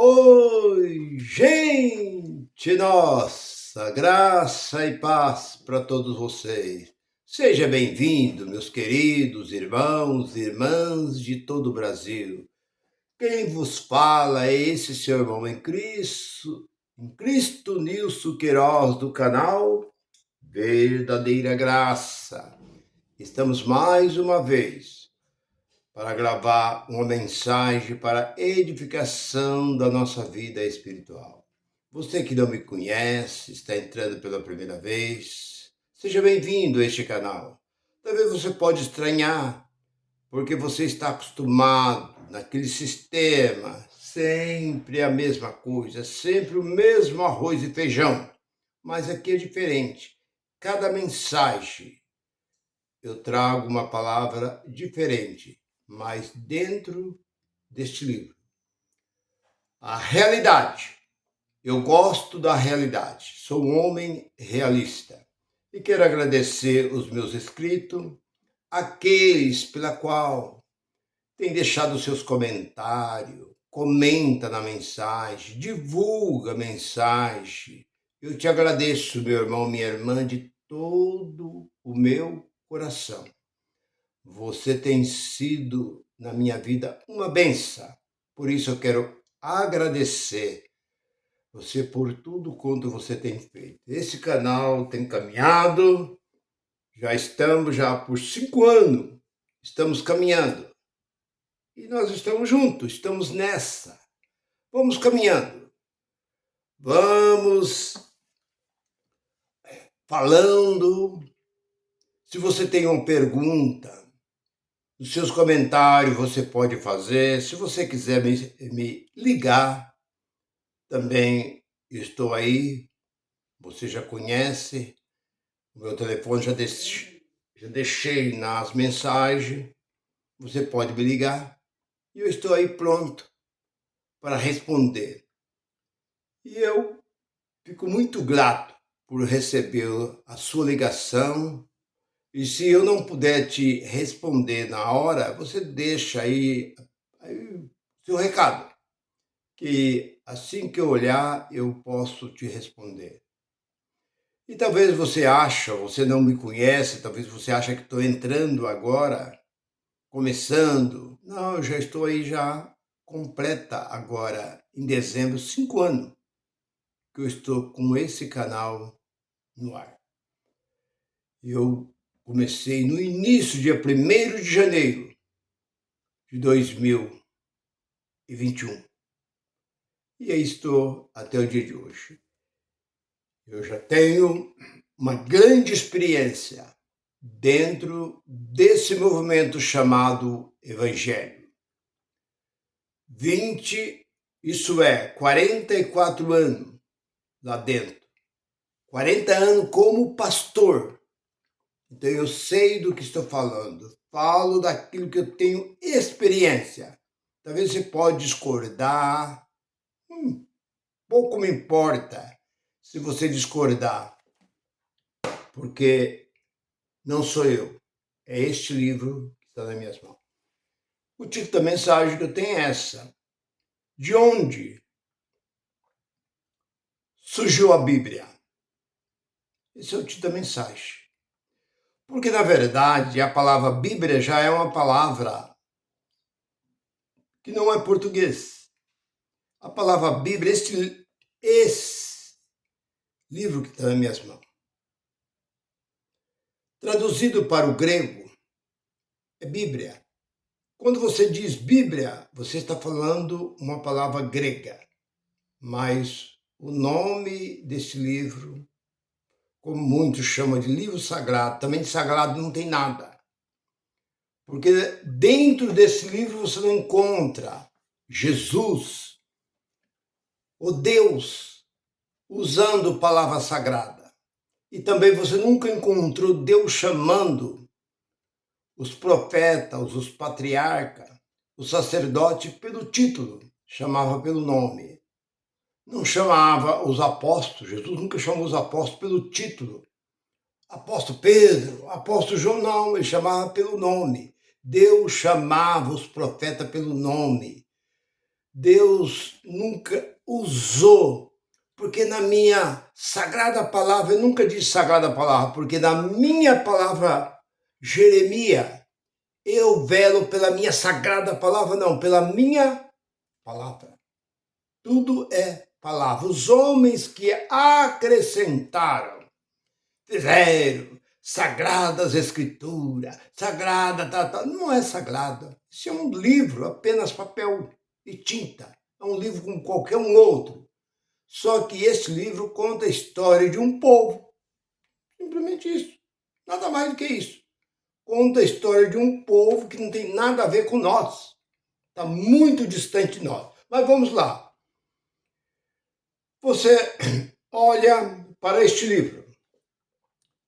Oi, gente nossa, graça e paz para todos vocês. Seja bem-vindo, meus queridos irmãos e irmãs de todo o Brasil. Quem vos fala é esse seu irmão em Cristo Nilson Queiroz, do canal Verdadeira Graça. Estamos mais uma vez para gravar uma mensagem para edificação da nossa vida espiritual. Você que não me conhece, está entrando pela primeira vez, seja bem-vindo a este canal. Talvez você pode estranhar, porque você está acostumado naquele sistema, sempre a mesma coisa, sempre o mesmo arroz e feijão. Mas aqui é diferente. Cada mensagem eu trago uma palavra diferente, mas dentro deste livro. A realidade. Eu gosto da realidade. Sou um homem realista. E quero agradecer os meus inscritos, aqueles pela qual têm deixado seus comentários, comenta na mensagem, divulga a mensagem. Eu te agradeço, meu irmão, minha irmã, de todo o meu coração. Você tem sido, na minha vida, uma bênção. Por isso eu quero agradecer você por tudo quanto você tem feito. Esse canal tem caminhado, já estamos por 5 anos, estamos caminhando. E nós estamos juntos, estamos nessa. Vamos caminhando. Vamos falando. Se você tem uma pergunta, os seus comentários você pode fazer. Se você quiser me ligar, também estou aí. Você já conhece. O meu telefone já deixei nas mensagens. Você pode me ligar. E eu estou aí pronto para responder. E eu fico muito grato por receber a sua ligação. E se eu não puder te responder na hora, você deixa aí seu recado, que assim que eu olhar, eu posso te responder. E talvez você não me conhece, talvez você acha que estou entrando agora, começando. Não, eu já estou aí já completa agora, em dezembro, 5 anos que eu estou com esse canal no ar. Eu comecei no início, dia 1º de janeiro de 2021. E aí estou até o dia de hoje. Eu já tenho uma grande experiência dentro desse movimento chamado Evangelho. 44 anos lá dentro. 40 anos como pastor. Então eu sei do que estou falando. Falo daquilo que eu tenho experiência. Talvez você pode discordar. Pouco me importa se você discordar. Porque não sou eu. É este livro que está nas minhas mãos. O título da mensagem que eu tenho é essa. De onde surgiu a Bíblia? Esse é o título da mensagem. Porque, na verdade, a palavra Bíblia já é uma palavra que não é português. A palavra Bíblia, esse livro que está nas minhas mãos, traduzido para o grego, é Bíblia. Quando você diz Bíblia, você está falando uma palavra grega. Mas o nome desse livro, como muitos chamam de livro sagrado, também de sagrado não tem nada. Porque dentro desse livro você não encontra Jesus, o Deus, usando palavra sagrada. E também você nunca encontrou Deus chamando os profetas, os patriarcas, o sacerdote pelo título, chamava pelo nome. Não chamava os apóstolos, Jesus nunca chamou os apóstolos pelo título. Apóstolo Pedro, apóstolo João, não, ele chamava pelo nome. Deus chamava os profetas pelo nome. Deus nunca usou, porque na minha sagrada palavra, eu nunca disse sagrada palavra, porque na minha palavra, Jeremias, eu velo pela minha sagrada palavra, não, pela minha palavra. Tudo é palavra. Os homens que acrescentaram, fizeram sagradas escrituras, sagrada, não é sagrada. Isso é um livro, apenas papel e tinta. É um livro como qualquer um outro. Só que esse livro conta a história de um povo. Simplesmente isso. Nada mais do que isso. Conta a história de um povo que não tem nada a ver com nós. Está muito distante de nós. Mas vamos lá. Você olha para este livro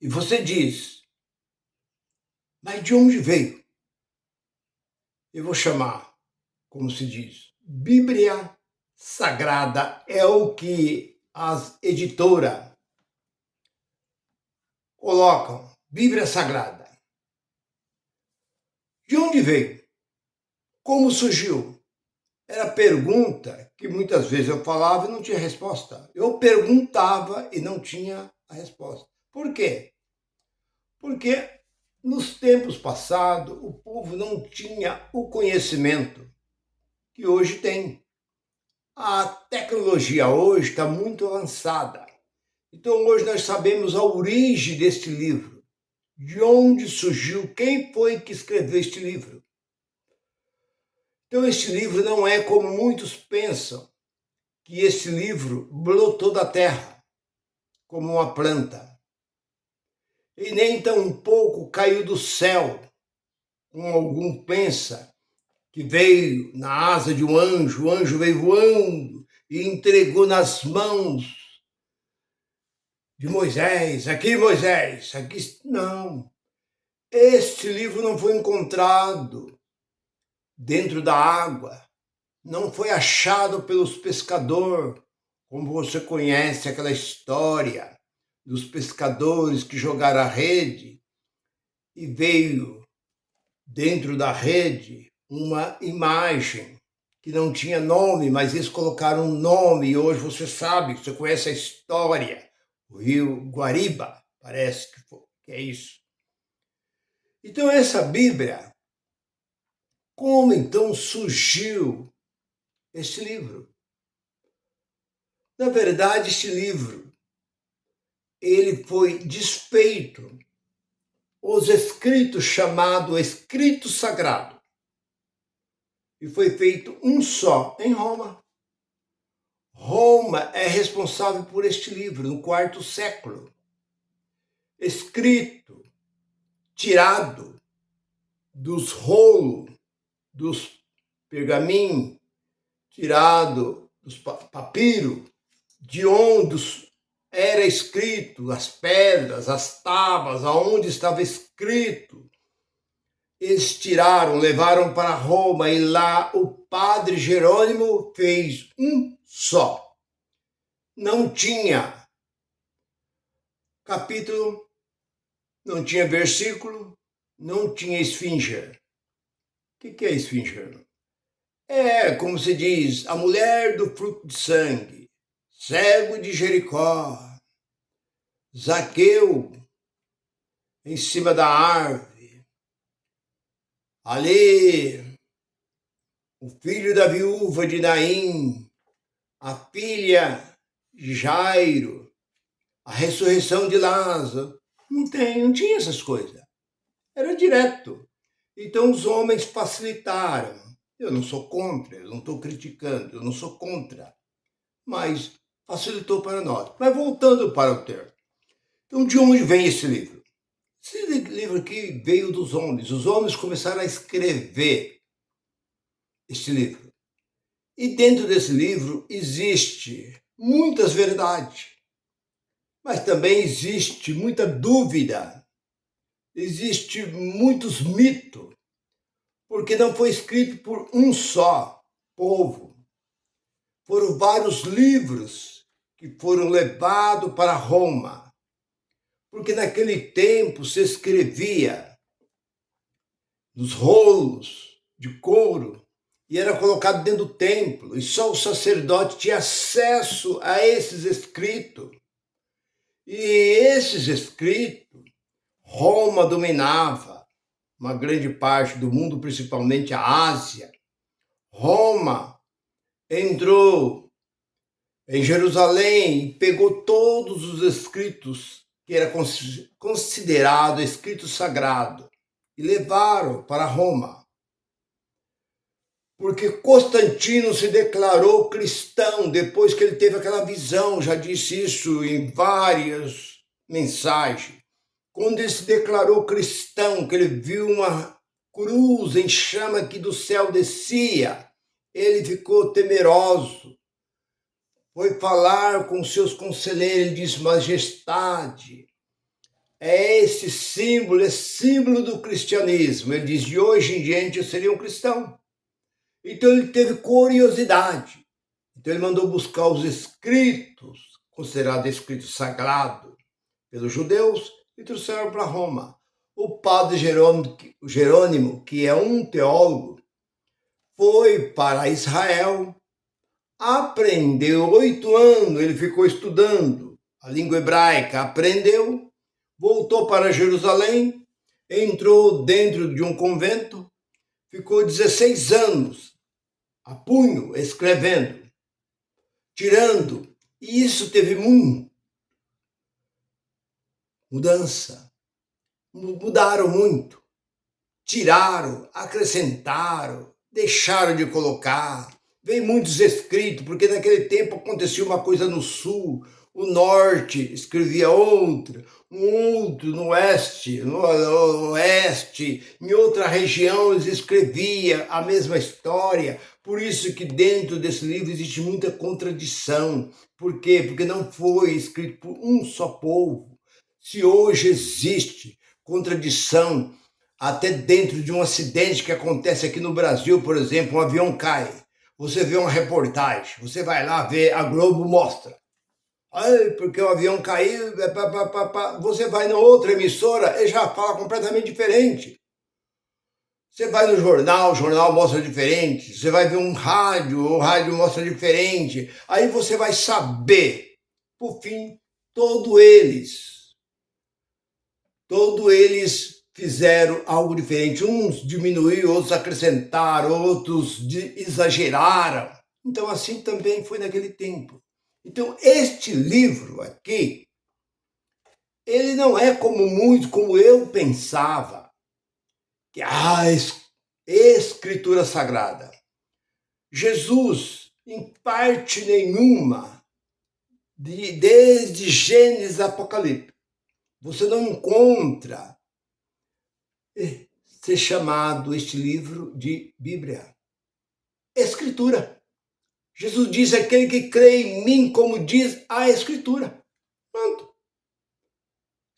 e você diz, mas de onde veio? Eu vou chamar, como se diz, Bíblia Sagrada é o que as editoras colocam, Bíblia Sagrada. De onde veio? Como surgiu? Era pergunta que muitas vezes eu falava e não tinha resposta. Eu perguntava e não tinha a resposta. Por quê? Porque nos tempos passados o povo não tinha o conhecimento que hoje tem. A tecnologia hoje está muito avançada. Então hoje nós sabemos a origem deste livro. De onde surgiu, quem foi que escreveu este livro. Então este livro não é como muitos pensam, que este livro brotou da terra, como uma planta. E nem tampouco caiu do céu, como algum pensa, que veio na asa de um anjo, o anjo veio voando e entregou nas mãos de Moisés, aqui Moisés, aqui... Não, este livro não foi encontrado dentro da água, não foi achado pelos pescadores, como você conhece aquela história dos pescadores que jogaram a rede e veio dentro da rede uma imagem que não tinha nome, mas eles colocaram um nome e hoje você sabe, você conhece a história, o rio Guariba, parece que é isso. Então essa Bíblia, como então surgiu esse livro? Na verdade, este livro, ele foi desfeito, os escritos chamado Escrito Sagrado, e foi feito um só em Roma. Roma é responsável por este livro, no quarto século. Escrito, tirado dos rolos, dos pergaminhos, tirado dos papiros, de onde era escrito, as pedras, as tábuas, aonde estava escrito. Eles tiraram, levaram para Roma e lá o padre Jerônimo fez um só. Não tinha capítulo, não tinha versículo, não tinha esfinge. O que é esfinge? É, como se diz, a mulher do fruto de sangue, cego de Jericó, Zaqueu em cima da árvore, ali o filho da viúva de Naim, a filha de Jairo, a ressurreição de Lázaro. Não tinha essas coisas. Era direto. Então os homens facilitaram. Eu não sou contra, eu não estou criticando, eu não sou contra. Mas facilitou para nós. Mas voltando para o texto. Então de onde vem esse livro? Esse livro aqui veio dos homens. Os homens começaram a escrever este livro. E dentro desse livro existe muitas verdades, mas também existe muita dúvida, existe muitos mitos, porque não foi escrito por um só povo. Foram vários livros que foram levados para Roma, porque naquele tempo se escrevia nos rolos de couro, e era colocado dentro do templo, e só o sacerdote tinha acesso a esses escritos. E esses escritos, Roma dominava uma grande parte do mundo, principalmente a Ásia. Roma entrou em Jerusalém e pegou todos os escritos que era considerado escrito sagrado e levaram para Roma. Porque Constantino se declarou cristão depois que ele teve aquela visão, já disse isso em várias mensagens. Quando ele se declarou cristão, que ele viu uma cruz em chama que do céu descia, ele ficou temeroso. Foi falar com seus conselheiros, ele disse: majestade, é esse símbolo do cristianismo. Ele diz: de hoje em diante eu seria um cristão. Então ele teve curiosidade. Então ele mandou buscar os escritos, considerados escritos sagrados pelos judeus, e trouxeram para Roma. O padre Jerônimo, que é um teólogo, foi para Israel, aprendeu 8 anos, ele ficou estudando a língua hebraica, aprendeu, voltou para Jerusalém, entrou dentro de um convento, ficou 16 anos a punho, escrevendo, tirando, e isso teve mudança. Mudaram muito, tiraram, acrescentaram, deixaram de colocar. Veio muitos escritos, porque naquele tempo acontecia uma coisa no sul, o norte escrevia outra, um outro no oeste, em outra região eles escrevia a mesma história. Por isso que dentro desse livro existe muita contradição. Por quê? Porque não foi escrito por um só povo. Se hoje existe contradição até dentro de um acidente que acontece aqui no Brasil, por exemplo, um avião cai, você vê uma reportagem, você vai lá ver, a Globo mostra. Ai, porque o avião caiu, você vai na outra emissora e já fala completamente diferente. Você vai no jornal, o jornal mostra diferente. Você vai ver um rádio, o rádio mostra diferente. Aí você vai saber, por fim, todos eles fizeram algo diferente. Uns diminuíram, outros acrescentaram, outros exageraram. Então assim também foi naquele tempo. Então este livro aqui, ele não é como eu pensava, que escritura sagrada. Jesus, em parte nenhuma, desde Gênesis a Apocalipse, você não encontra ser chamado este livro de Bíblia. Escritura. Jesus diz: aquele que crê em mim, como diz a Escritura. Pronto.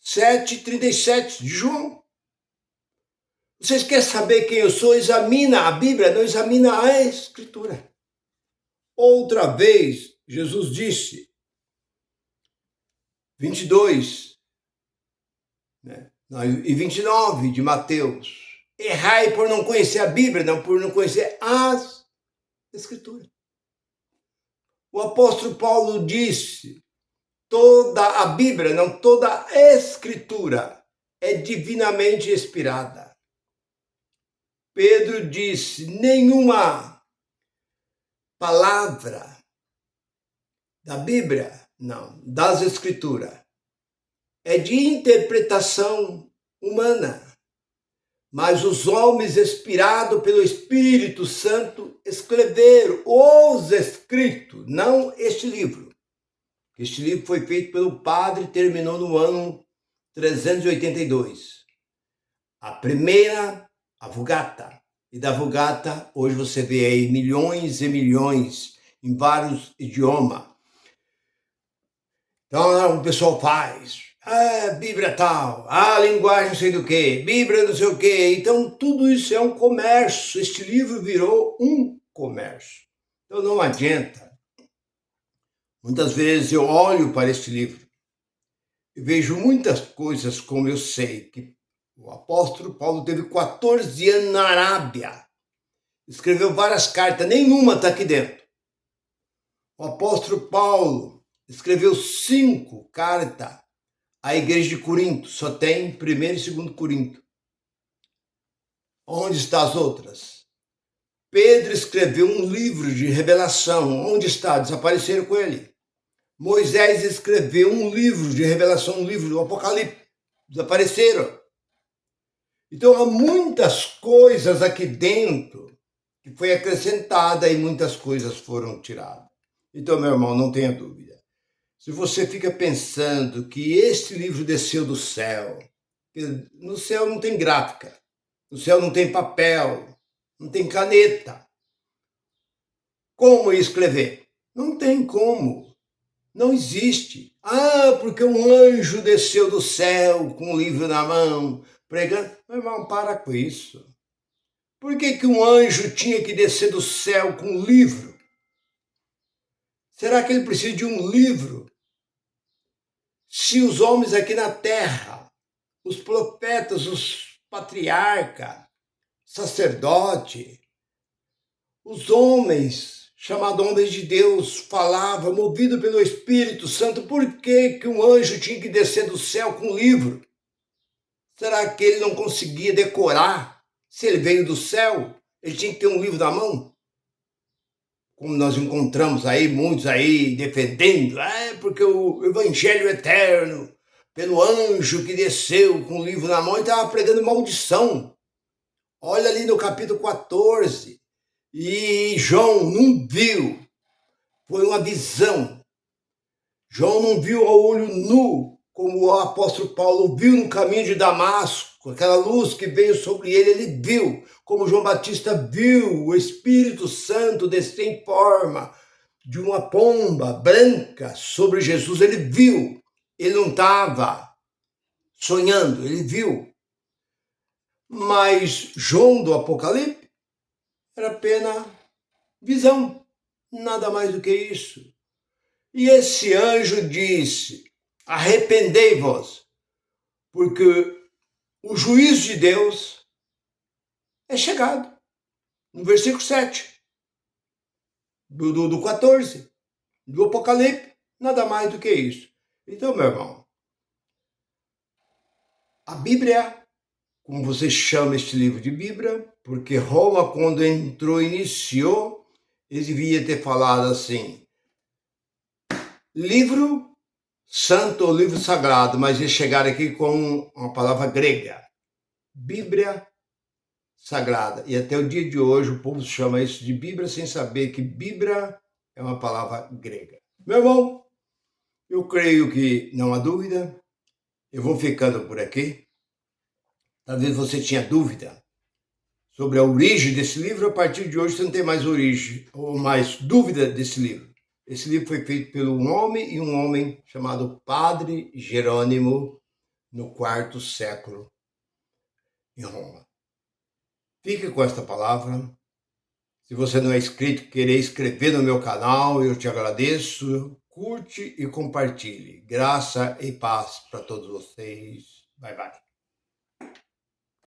7,37 de João. Vocês querem saber quem eu sou? Examina a Bíblia, não examina a Escritura. Outra vez, Jesus disse, 22, né? E 29 de Mateus: errai por não conhecer a Bíblia, não por não conhecer as Escrituras. O apóstolo Paulo disse: toda a Bíblia, não toda a Escritura é divinamente inspirada. Pedro disse: nenhuma palavra da Bíblia, não, das Escrituras, é de interpretação humana, mas os homens, inspirados pelo Espírito Santo, escreveram os escritos, não este livro. Este livro foi feito pelo padre e terminou no ano 382. A primeira, a Vulgata. E da Vulgata, hoje você vê aí milhões e milhões em vários idiomas. Então o pessoal faz, Bíblia tal, linguagem não sei do que, Bíblia não sei o que. Então tudo isso é um comércio. Este livro virou um comércio. Então não adianta. Muitas vezes eu olho para este livro e vejo muitas coisas, como eu sei que o apóstolo Paulo teve 14 anos na Arábia. escreveu várias cartas, nenhuma está aqui dentro. O apóstolo Paulo escreveu 5 cartas à igreja de Corinto, só tem 1º e 2º Corinto. Onde estão as outras? Pedro escreveu um livro de revelação, onde está? Desapareceram com ele. Moisés escreveu um livro de revelação, um livro do Apocalipse, desapareceram. Então há muitas coisas aqui dentro que foi acrescentada e muitas coisas foram tiradas. Então, meu irmão, não tenha dúvida. Se você fica pensando que este livro desceu do céu, no céu não tem gráfica, no céu não tem papel, não tem caneta. Como escrever? Não tem como. Não existe. Ah, porque um anjo desceu do céu com um livro na mão, pregando. Meu irmão, para com isso. Por que um anjo tinha que descer do céu com um livro? Será que ele precisa de um livro? Se os homens aqui na terra, os profetas, os patriarcas, sacerdote, os homens, chamados homens de Deus, falavam, movido pelo Espírito Santo, por que um anjo tinha que descer do céu com um livro? Será que ele não conseguia decorar? Se ele veio do céu, ele tinha que ter um livro na mão? Como nós encontramos aí, muitos aí defendendo, porque o Evangelho Eterno, pelo anjo que desceu com o livro na mão, ele estava pregando maldição. Olha ali no capítulo 14. E João não viu, foi uma visão. João não viu ao olho nu, como o apóstolo Paulo viu no caminho de Damasco, aquela luz que veio sobre ele viu, como João Batista viu o Espírito Santo descer em forma de uma pomba branca sobre Jesus, ele viu, ele não estava sonhando, ele viu. Mas João do Apocalipse era apenas visão, nada mais do que isso. E esse anjo disse, arrependei-vos, porque o juízo de Deus é chegado. No versículo 7, do 14, do Apocalipse, nada mais do que isso. Então, meu irmão, a Bíblia, como você chama este livro de Bíblia, porque Roma, quando iniciou, ele devia ter falado assim, livro santo ou livro sagrado, mas eles chegaram aqui com uma palavra grega, Bíblia sagrada. E até o dia de hoje o povo chama isso de Bíblia sem saber que Bíblia é uma palavra grega. Meu irmão, eu creio que não há dúvida, eu vou ficando por aqui. Talvez você tinha dúvida sobre a origem desse livro, a partir de hoje você não tem mais origem ou mais dúvida desse livro. Esse livro foi feito por um homem chamado Padre Jerônimo, no 4º século, em Roma. Fique com esta palavra. Se você não é inscrito, querer inscrever no meu canal, eu te agradeço. Curte e compartilhe. Graça e paz para todos vocês. Bye, bye.